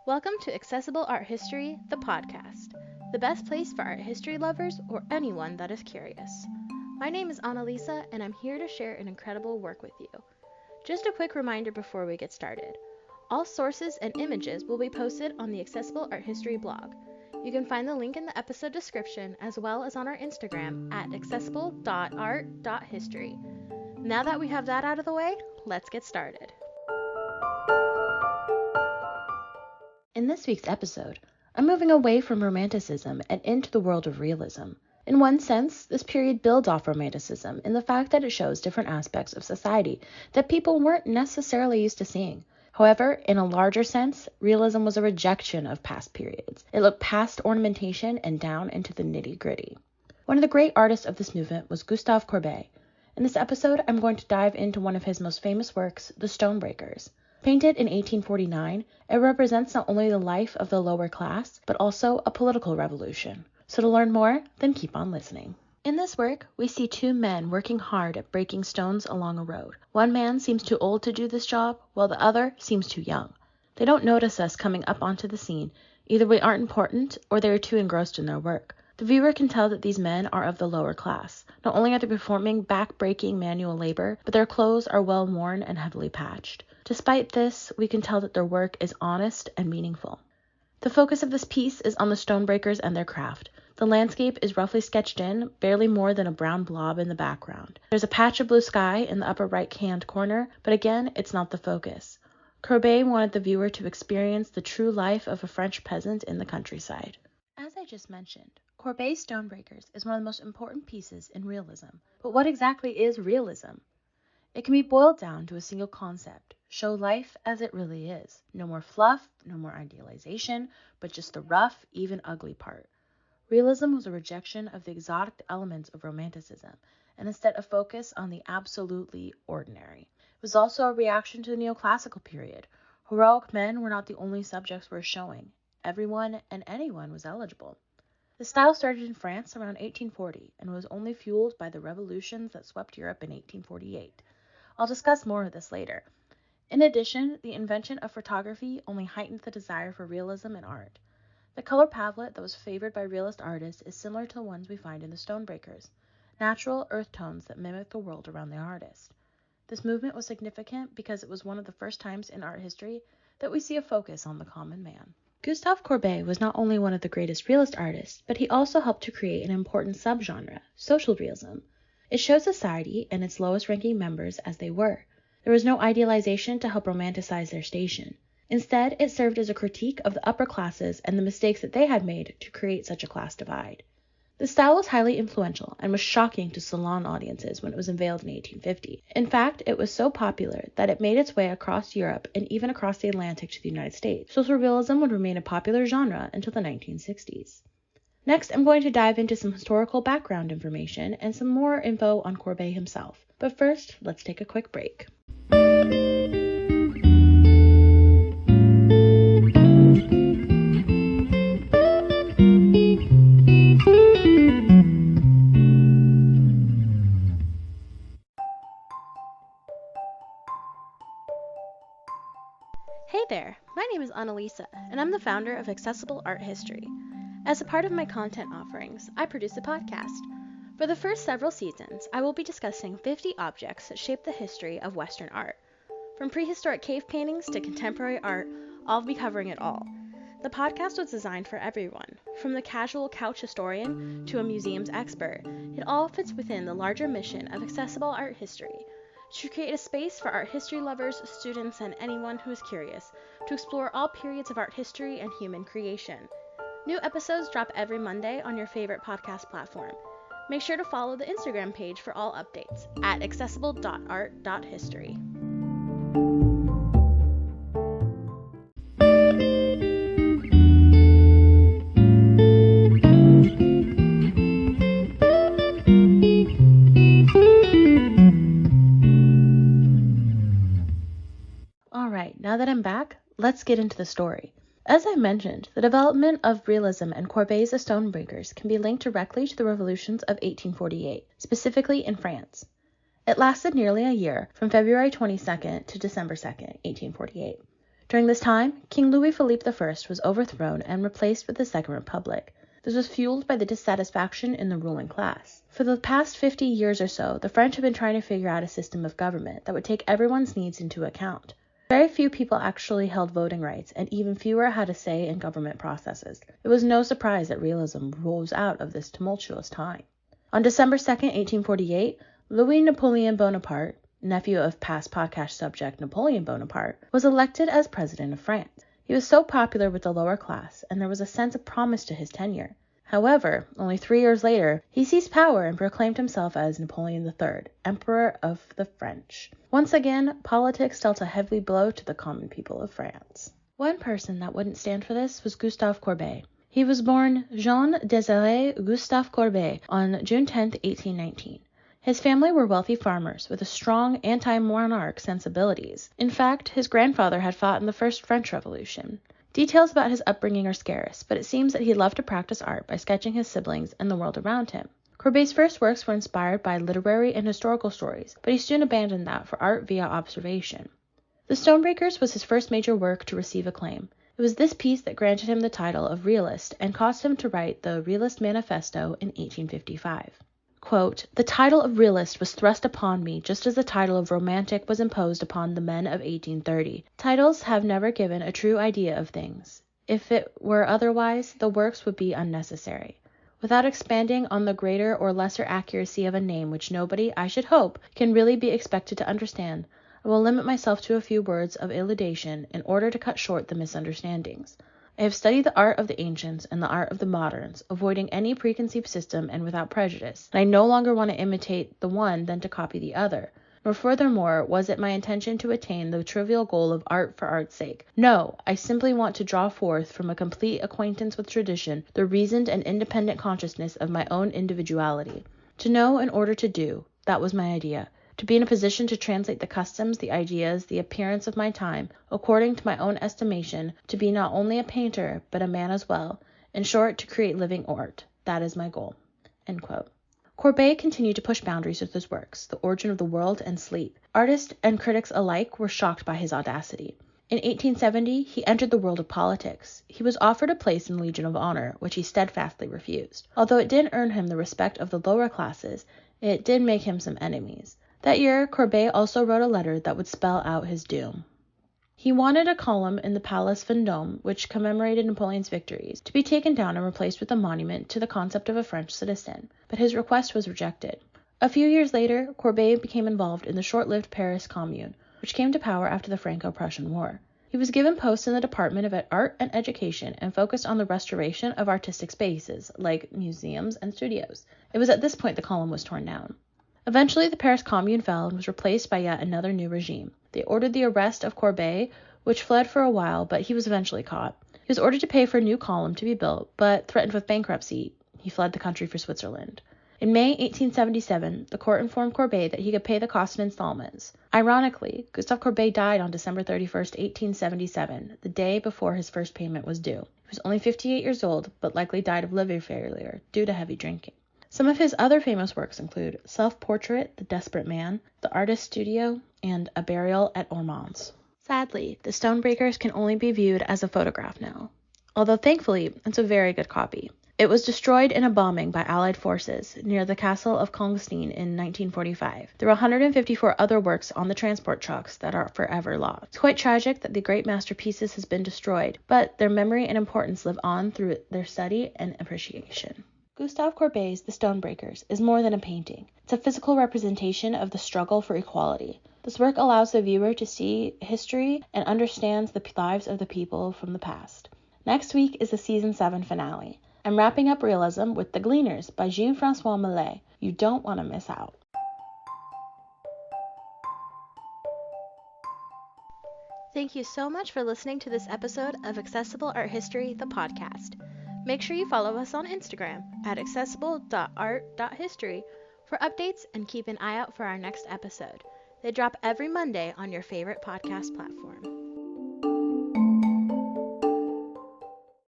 Welcome to Accessible Art History, the podcast, the best place for art history lovers or anyone that is curious. My name is Annalisa, and I'm here to share an incredible work with you. Just a quick reminder before we get started. All sources and images will be posted on the Accessible Art History blog. You can find the link in the episode description as well as on our Instagram at accessible.art.history. Now that we have that out of the way, let's get started. In this week's episode, I'm moving away from Romanticism and into the world of Realism. In one sense, this period builds off Romanticism in the fact that it shows different aspects of society that people weren't necessarily used to seeing. However, in a larger sense, Realism was a rejection of past periods. It looked past ornamentation and down into the nitty-gritty. One of the great artists of this movement was Gustave Corbet. In this episode, I'm going to dive into one of his most famous works, the Stonebreakers. Painted in 1849, it represents not only the life of the lower class, but also a political revolution. So to learn more, then keep on listening. In this work, we see two men working hard at breaking stones along a road. One man seems too old to do this job, while the other seems too young. They don't notice us coming up onto the scene. Either we aren't important, or they are too engrossed in their work. The viewer can tell that these men are of the lower class. Not only are they performing back-breaking manual labor, but their clothes are well worn and heavily patched. Despite this, we can tell that their work is honest and meaningful. The focus of this piece is on the Stonebreakers and their craft. The landscape is roughly sketched in, barely more than a brown blob in the background. There's a patch of blue sky in the upper right-hand corner, but again, it's not the focus. Corbet wanted the viewer to experience the true life of a French peasant in the countryside. As I just mentioned, Corbet's Stonebreakers is one of the most important pieces in realism. But what exactly is realism? It can be boiled down to a single concept: show life as it really is. No more fluff, no more idealization, but just the rough, even ugly part. Realism was a rejection of the exotic elements of Romanticism, and instead a focus on the absolutely ordinary. It was also a reaction to the neoclassical period. Heroic men were not the only subjects worth showing. Everyone and anyone was eligible. The style started in France around 1840 and was only fueled by the revolutions that swept Europe in 1848. I'll discuss more of this later. In addition, the invention of photography only heightened the desire for realism in art. The color palette that was favored by realist artists is similar to the ones we find in the Stonebreakers, natural earth tones that mimic the world around the artist. This movement was significant because it was one of the first times in art history that we see a focus on the common man. Gustav Corbei was not only one of the greatest realist artists, but he also helped to create an important subgenre, social realism. It shows society and its lowest-ranking members as they were. There was no idealization to help romanticize their station. Instead, it served as a critique of the upper classes and the mistakes that they had made to create such a class divide. The style was highly influential and was shocking to salon audiences when it was unveiled in 1850. In fact, it was so popular that it made its way across Europe and even across the Atlantic to the United States. Social realism would remain a popular genre until the 1960s. Next, I'm going to dive into some historical background information and some more info on Corbet himself. But first, let's take a quick break. Hey there, my name is Annalisa, and I'm the founder of Accessible Art History. As a part of my content offerings, I produce a podcast. For the first several seasons, I will be discussing 50 objects that shape the history of Western art. From prehistoric cave paintings to contemporary art, I'll be covering it all. The podcast was designed for everyone, from the casual couch historian to a museum's expert. It all fits within the larger mission of Accessible Art History, to create a space for art history lovers, students, and anyone who is curious to explore all periods of art history and human creation. New episodes drop every Monday on your favorite podcast platform. Make sure to follow the Instagram page for all updates at accessible.art.history. Alright, now that I'm back, let's get into the story. As I mentioned, the development of realism and Corbet's The Stonebreakers can be linked directly to the revolutions of 1848, specifically in France. It lasted nearly a year, from February 22nd to December 2nd, 1848. During this time, King Louis Philippe I was overthrown and replaced with the Second Republic. This was fueled by the dissatisfaction in the ruling class. For the past 50 years or so, the French have been trying to figure out a system of government that would take everyone's needs into account. Very few people actually held voting rights, and even fewer had a say in government processes. It was no surprise that realism rose out of this tumultuous time. On December 2, 1848, Louis Napoleon Bonaparte, nephew of past podcast subject Napoleon Bonaparte, was elected as president of France. He was so popular with the lower class, and there was a sense of promise to his tenure. However, only 3 years later, he seized power and proclaimed himself as Napoleon III, Emperor of the French. Once again, politics dealt a heavy blow to the common people of France. One person that wouldn't stand for this was Gustav Corbet. He was born Jean-Désiré Gustave Corbet on June 10, 1819. His family were wealthy farmers with a strong anti-monarch sensibilities. In fact, his grandfather had fought in the First French Revolution. Details about his upbringing are scarce, but it seems that he loved to practice art by sketching his siblings and the world around him. Corbet's first works were inspired by literary and historical stories, but he soon abandoned that for art via observation. The Stonebreakers was his first major work to receive acclaim. It was this piece that granted him the title of realist and caused him to write the Realist Manifesto in 1855. Quote, "The title of realist was thrust upon me just as the title of romantic was imposed upon the men of 1830. Titles have never given a true idea of things. If it were otherwise, the works would be unnecessary. Without expanding on the greater or lesser accuracy of a name which nobody, I should hope, can really be expected to understand, I will limit myself to a few words of elucidation in order to cut short the misunderstandings. I have studied the art of the ancients and the art of the moderns, avoiding any preconceived system and without prejudice, and I no longer want to imitate the one than to copy the other, nor furthermore was it my intention to attain the trivial goal of art for art's sake. No, I simply want to draw forth from a complete acquaintance with tradition the reasoned and independent consciousness of my own individuality. To know in order to do, that was my idea. To be in a position to translate the customs, the ideas, the appearance of my time, according to my own estimation, to be not only a painter, but a man as well. In short, to create living art. That is my goal." End quote. Corbet continued to push boundaries with his works, The Origin of the World and Sleep. Artists and critics alike were shocked by his audacity. In 1870, he entered the world of politics. He was offered a place in the Legion of Honor, which he steadfastly refused. Although it did earn him the respect of the lower classes, it did make him some enemies. That year, Corbet also wrote a letter that would spell out his doom. He wanted a column in the Place Vendôme, which commemorated Napoleon's victories, to be taken down and replaced with a monument to the concept of a French citizen, but his request was rejected. A few years later, Corbet became involved in the short-lived Paris Commune, which came to power after the Franco-Prussian War. He was given posts in the Department of Art and Education and focused on the restoration of artistic spaces, like museums and studios. It was at this point the column was torn down. Eventually, the Paris Commune fell and was replaced by yet another new regime. They ordered the arrest of Corbet, which fled for a while, but he was eventually caught. He was ordered to pay for a new column to be built, but threatened with bankruptcy. He fled the country for Switzerland. In May 1877, the court informed Corbet that he could pay the cost in installments. Ironically, Gustav Corbey died on December 31, 1877, the day before his first payment was due. He was only 58 years old, but likely died of liver failure due to heavy drinking. Some of his other famous works include Self-Portrait, The Desperate Man, The Artist's Studio, and A Burial at Ormans. Sadly, the Stonebreakers can only be viewed as a photograph now, although thankfully it's a very good copy. It was destroyed in a bombing by Allied forces near the castle of Kongstein in 1945. There are 154 other works on the transport trucks that are forever lost. It's quite tragic that the great masterpieces has been destroyed, but their memory and importance live on through their study and appreciation. Gustave Courbet's The Stonebreakers is more than a painting. It's a physical representation of the struggle for equality. This work allows the viewer to see history and understands the lives of the people from the past. Next week is the Season 7 finale. I'm wrapping up Realism with The Gleaners by Jean-François Millet. You don't want to miss out. Thank you so much for listening to this episode of Accessible Art History, the podcast. Make sure you follow us on Instagram at accessible.art.history for updates and keep an eye out for our next episode. They drop every Monday on your favorite podcast platform.